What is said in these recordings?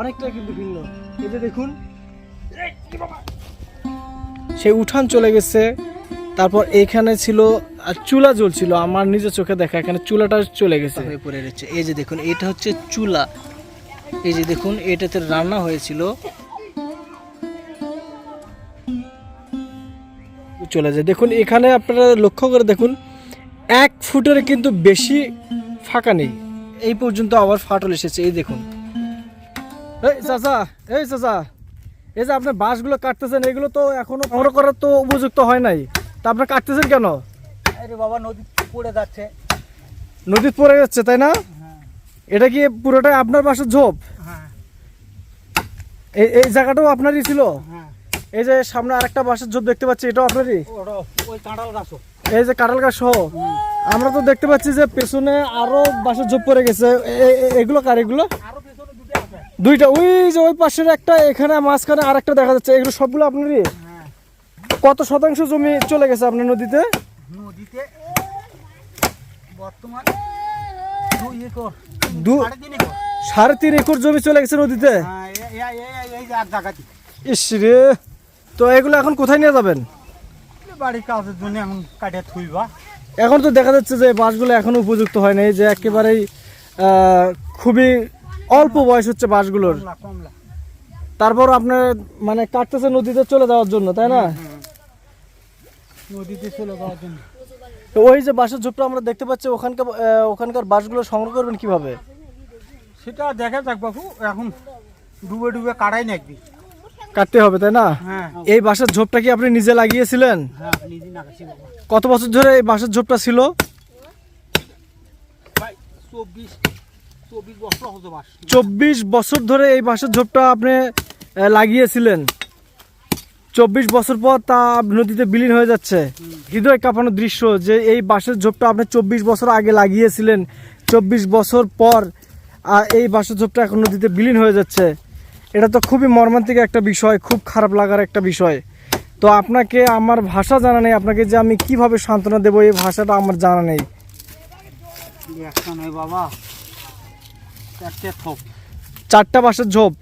অনেকটা কিন্তু ভিন্ন। এই যে দেখুন সেই উঠান চলে গেছে, তারপর এইখানে ছিল চুলা জ্বলছিল, আমার নিজের চোখে দেখা এখানে চুলাটা চলে গেছে হয়ে পড়ে রয়েছে। এই যে দেখুন এটা হচ্ছে চুলা, এই যে দেখুন এটাতে রান্না হয়েছিল চলে যায়। দেখুন এখানে আপনারা লক্ষ্য করে দেখুন 1 ফুটের কিন্তু বেশি ফাঁকা নেই, এই পর্যন্ত আবার ফাটল এসেছে। এই দেখুন এই চাচা, এই চাচা, এই যে আপনি বাঁশগুলো কাটতেছেন এগুলো তো এখনো সংগ্রহ করার তো উপযুক্ত হয় নাই, তা আপনি কাটতেছেন কেন? আরে বাবা নদী পড়ে যাচ্ছে। নদীতে পড়ে যাচ্ছে তাই না? এটা কি পুরোটাই আপনার বাসার ঝোপ? হ্যাঁ এই এই জায়গাটাও আপনারই ছিল? হ্যাঁ। এই যে সামনে আরেকটা বাসার ঝোপ দেখতে পাচ্ছি, এটাও আপনারই? ওই কাঁঠাল গাছ। এই যে কাঁঠাল গাছ সহ আমরা তো দেখতে পাচ্ছি যে পেছনে আরো বাসার ঝোপ পড়ে গেছে। এগুলো কার? এগুলো আরো পেছনে দুটো আছে। দুইটা, ওই যে ওই পাশের একটা, এখানে মাঝখানে আরেকটা দেখা যাচ্ছে। এগুলো সবগুলো আপনারই? হ্যাঁ। কত শতাংশ জমি চলে গেছে আপনার নদীতে? নদীতে বর্তমান 2 একর, 3.5 একর। 3.5 একর জমি চলে গেছে নদীতে? হ্যাঁ, এই যে এক জায়গাতে। ইস রে, তো এগুলো এখন কোথায় নিয়ে যাবেন? বাড়ির কাজের জন্য এখন কাটিয়ে থুইবা। এখন তো দেখা যাচ্ছে যে বাঁশগুলো এখনো উপযুক্ত হয় নাই, যে একেবারেই খুবই অল্প বয়স হচ্ছে বাঁশগুলোর। কমলা তারপর আপনার মানে কাটতেছে নদীতে চলে যাওয়ার জন্য, তাই না? নদীতে চলে যাওয়ার জন্য। তো ওই যে বাঁশের ঝোপটা আমরা দেখতে পাচ্ছি, ওখানকার বাঁশগুলো সংগ্রহ করবেন কিভাবে? সেটা দেখা যাক বাবু, এখন ডুবে ডুবে কাটাই নাকবি। কাটতে হবে তাই না? হ্যাঁ এই বাঁশের ঝোপটা কি আপনি নিজে লাগিয়েছিলেন? হ্যাঁ, নিজে নাকাছি বাবা। কত বছর ধরে এই বাঁশের ঝোপটা ছিল? ভাই 24 বছর হতো বাস। 24 বছর ধরে এই বাঁশের ঝোপটা আপনি লাগিয়েছিলেন। 24 বছর পর তা নদীতে বিলীন হয়ে যাচ্ছে। হৃদয় কাঁপানো দৃশ্য যে এই বাঁশের ঝোপটা আপনি 24 বছর আগে লাগিয়েছিলেন, 24 বছর পর এই বাঁশের ঝোপটা এখন নদীতে বিলীন হয়ে যাচ্ছে। এটা তো খুবই মর্মান্তিক একটা বিষয়, খুব খারাপ লাগার একটা বিষয়। তো আপনাকে আমার ভাষা জানা নেই, আপনাকে যে আমি কিভাবে সান্ত্বনা দেবো এই ভাষাটা আমার জানা নেই। একটা নয় বাবা, 4টে থোপ। 4টা বাঁশের ঝোপ?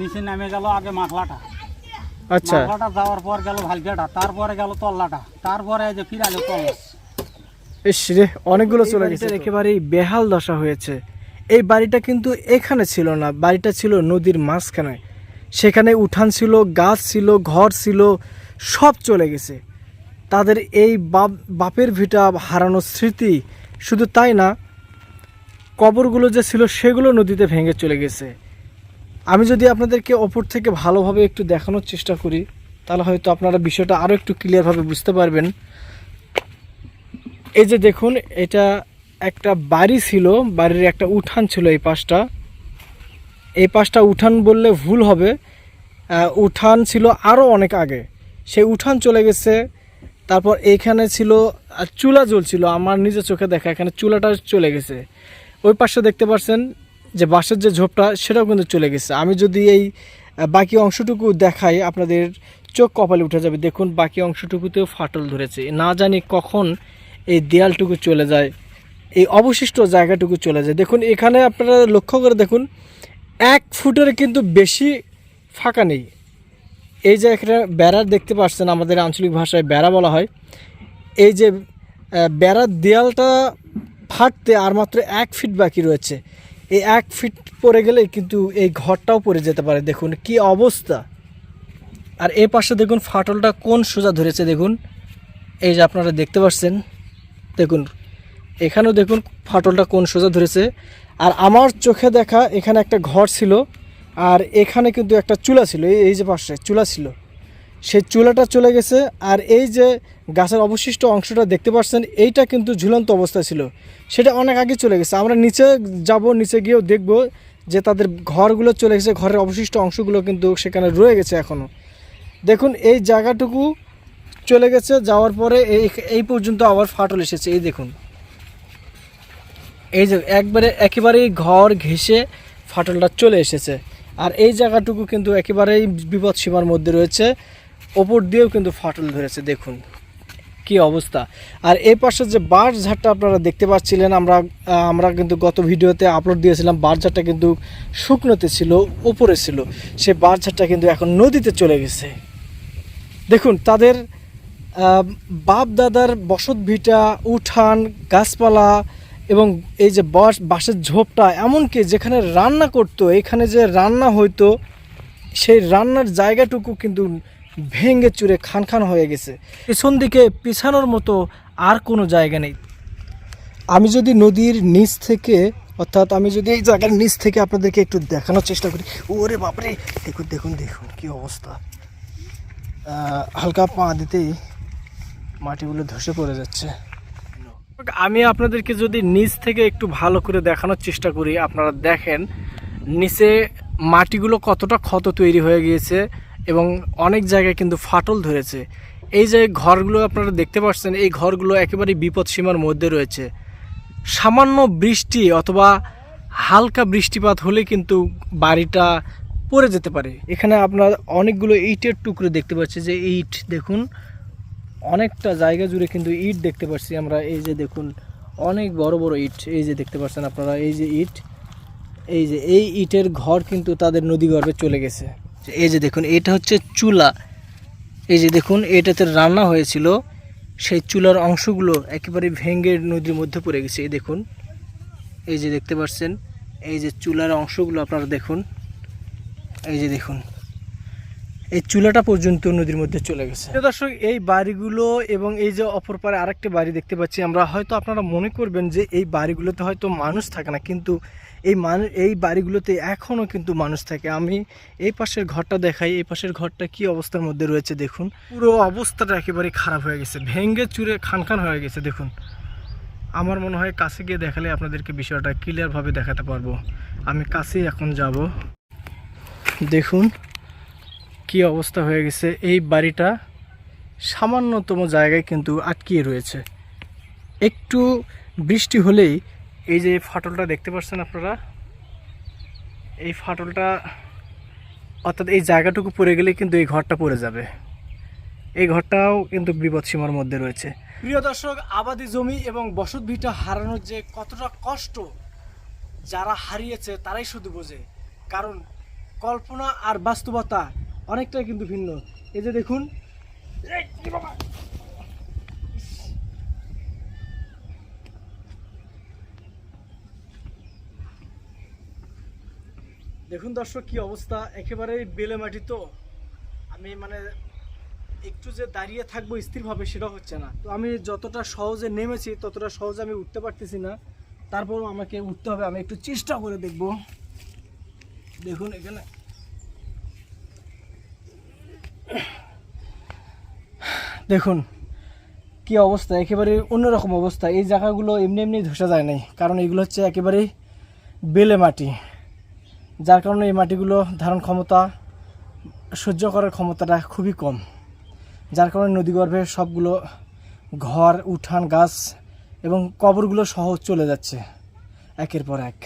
নিচে নামে গেল আগে মাখলাটা, আচ্ছা, মাখলাটা যাওয়ার পর গেল ভালগেটা, তারপরে গেল তল্লাটা, তারপরে যে ফিরালো তল্লা। ইস রে, অনেকগুলো চলে গেছে। একেবারেই বেহাল দশা হয়েছে। এই বাড়িটা কিন্তু এখানে ছিল না, বাড়িটা ছিল নদীর মাঝখানে। সেখানে উঠান ছিল, গাছ ছিল, ঘর ছিল, সব চলে গেছে। তাদের এই বাপের ভিটা হারানোর স্মৃতি, শুধু তাই না, কবরগুলো যে ছিল সেগুলো নদীতে ভেঙে চলে গেছে। আমি যদি আপনাদেরকে ওপর থেকে ভালোভাবে একটু দেখানোর চেষ্টা করি, তাহলে হয়তো আপনারা বিষয়টা আরও একটু ক্লিয়ারভাবে বুঝতে পারবেন। এই যে দেখুন, এটা একটা বাড়ি ছিল, বাড়ির একটা উঠান ছিল এই পাশটা। এই পাশটা উঠান বললে ভুল হবে, উঠান ছিল আরও অনেক আগে। সেই উঠান চলে গেছে। তারপর এইখানে ছিল চুলা জ্বলছিল, আমার নিজের চোখে দেখা এখানে চুলাটা চলে গেছে। ওই পাশে দেখতে পাচ্ছেন যে বাঁশের যে ঝোপটা, সেটাও কিন্তু চলে গেছে। আমি যদি এই বাকি অংশটুকু দেখাই, আপনাদের চোখ কপালে উঠে যাবে। দেখুন বাকি অংশটুকুতেও ফাটল ধরেছে, না জানি কখন এই দেয়ালটুকু চলে যায়, এই অবশিষ্ট জায়গাটুকু চলে যায়। দেখুন এখানে আপনারা লক্ষ্য করে দেখুন 1 ফুটের কিন্তু বেশি ফাঁকা নেই। এই যে এখানে বেড়া দেখতে পাচ্ছেন, আমাদের আঞ্চলিক ভাষায় বেড়া বলা হয়। এই যে বেড়ার দেয়ালটা ফাটতে আর মাত্র 1 ফিট বাকি রয়েছে। এই 1 ফিট পড়ে গেলেই কিন্তু এই ঘরটাও পড়ে যেতে পারে। দেখুন কি অবস্থা। আর এই পাশে দেখুন ফাটলটা কোন সোজা ধরেছে, দেখুন এই যে আপনারা দেখতে পাচ্ছেন, দেখুন এখানেও দেখুন ফাটলটা কোন সোজা ধরেছে। আর আমার চোখে দেখা এখানে একটা ঘর ছিল, আর এখানে কিন্তু একটা চুলা ছিল, এই যে পাশে চুলা ছিল, সেই চুলাটা চলে গেছে। আর এই যে গাছের অবশিষ্ট অংশটা দেখতে পাচ্ছেন, এইটা কিন্তু ঝুলন্ত অবস্থায় ছিল, সেটা অনেক আগে চলে গেছে। আমরা নিচে যাব, নিচে গিয়েও দেখব যে তাদের ঘরগুলো চলে গেছে, ঘরের অবশিষ্ট অংশগুলো কিন্তু সেখানে রয়ে গেছে এখনও। দেখুন এই জায়গাটুকু চলে গেছে, যাওয়ার পরে এই পর্যন্ত আবার ফাটল এসেছে। এই দেখুন, এই যে একেবারেই ঘর ঘেঁষে ফাটলটা চলে এসেছে। আর এই জায়গাটুকু কিন্তু একেবারেই বিপদ সীমার মধ্যে রয়েছে, ওপর দিয়েও কিন্তু ফাটল ধরেছে। দেখুন কি অবস্থা। আর এই পাশে যে বাঁশঝাড়টা আপনারা দেখতে পাচ্ছিলেন, আমরা কিন্তু গত ভিডিওতে আপলোড দিয়েছিলাম। বাঁশঝাড়টা কিন্তু শুকনোতে ছিল, উপরে ছিল, সে বাঁশঝাড়টা কিন্তু এখন নদীতে চলে গেছে। দেখুন তাদের বাপ দাদার বসত ভিটা, উঠান, গাছপালা এবং এই যে বাঁশের ঝোপটা, এমনকি যেখানে রান্না করতো, এখানে যে রান্না হইতো, সেই রান্নার জায়গাটুকু কিন্তু ভেঙে চুরে খান খান হয়ে গেছে। পেছন দিকে পিছানোর মতো আর কোনো জায়গা নেই। আমি যদি নদীর নিচ থেকে, অর্থাৎ আমি যদি এই জায়গার নিচ থেকে আপনাদেরকে একটু দেখানোর চেষ্টা করি, ওরে বাপরে, দেখুন দেখুন দেখুন কি অবস্থা। হালকা পা দিতেই মাটিগুলো ধসে পড়ে যাচ্ছে। আমি আপনাদেরকে যদি নিচ থেকে একটু ভালো করে দেখানোর চেষ্টা করি, আপনারা দেখেন নিচে মাটিগুলো কতটা ক্ষত তৈরি হয়ে গিয়েছে এবং অনেক জায়গায় কিন্তু ফাটল ধরেছে। এই যে ঘরগুলো আপনারা দেখতে পাচ্ছেন, এই ঘরগুলো একেবারে বিপদসীমার মধ্যে রয়েছে। সামান্য বৃষ্টি অথবা হালকা বৃষ্টিপাত হলে কিন্তু বাড়িটা পড়ে যেতে পারে। এখানে আপনার অনেকগুলো ইটের টুকরো দেখতে পাচ্ছি, যে ইট দেখুন, অনেকটা জায়গা জুড়ে কিন্তু ইট দেখতে পাচ্ছি আমরা। এই যে দেখুন অনেক বড় বড় ইট, এই যে দেখতে পাচ্ছেন আপনারা, এই যে ইট, এই যে এই ইটের ঘর কিন্তু তাদের নদীগর্ভে চলে গেছে। এই যে দেখুন এটা হচ্ছে চুলা, এই যে দেখুন এটাতে রান্না হয়েছিল, সেই চুলার অংশগুলো একেবারে ভেঙে নদীর মধ্যে পড়ে গেছে। এই দেখুন, এই যে দেখতে পাচ্ছেন, এই যে চুলার অংশগুলো আপনারা দেখুন, এই যে দেখুন এই চুলাটা পর্যন্ত নদীর মধ্যে চলে গেছে। দর্শক, এই বাড়িগুলো এবং এই যে অপর পারে আরেকটা বাড়ি দেখতে পাচ্ছি আমরা, হয়তো আপনারা মনে করবেন যে এই বাড়িগুলোতে হয়তো মানুষ থাকে না, কিন্তু এই বাড়িগুলোতে এখনও কিন্তু মানুষ থাকে। আমি এই পাশের ঘরটা দেখাই, এই পাশের ঘরটা কি অবস্থার মধ্যে রয়েছে দেখুন। পুরো অবস্থাটা একেবারে খারাপ হয়ে গেছে, ভেঙে চুরে খান খান হয়ে গেছে। দেখুন, আমার মনে হয় কাছে গিয়ে দেখালে আপনাদেরকে বিষয়টা ক্লিয়ারভাবে দেখাতে পারবো। আমি কাছেই এখন যাব। দেখুন কি অবস্থা হয়ে গেছে। এই বাড়িটা সামান্যতম জায়গায় কিন্তু আটকিয়ে রয়েছে। একটু বৃষ্টি হলেই এই যে ফাটলটা দেখতে পাচ্ছেন আপনারা, এই ফাটলটা অর্থাৎ এই জায়গাটুকু পড়ে গেলে কিন্তু এই ঘরটা পড়ে যাবে। এই ঘরটাও কিন্তু বিপদসীমার মধ্যে রয়েছে। প্রিয় দর্শক, আবাদি জমি এবং বসত ভিটা হারানোর যে কতটা কষ্ট যারা হারিয়েছে তারাই শুধু বোঝে, কারণ কল্পনা আর বাস্তবতা অনেকটাই কিন্তু ভিন্ন। এই যে দেখুন, দেখুন দর্শক কি অবস্থা, একেবারে বেলে মাটি। তো আমি একটু যে দাঁড়িয়ে থাকবো স্থিরভাবে সেটা হচ্ছে না। তো আমি যতটা সহজে নেমেছি ততটা সহজে আমি উঠতে পারতেছি না, তারপরও আমাকে উঠতে হবে। আমি একটু চেষ্টা করে দেখব। দেখুন এখানে দেখুন কি অবস্থা, একেবারে অন্যরকম অবস্থা। এই জায়গাগুলো এমনি এমনি ধসে যায় নাই, কারণ এগুলো হচ্ছে একেবারেই বেলে মাটি, যার কারণে এই মাটিগুলো ধারণ ক্ষমতা, সহ্য করার ক্ষমতাটা খুবই কম, যার কারণে নদীগর্ভে সবগুলো ঘর, উঠান, গাছ এবং কবরগুলো সহ চলে যাচ্ছে একের পর এক।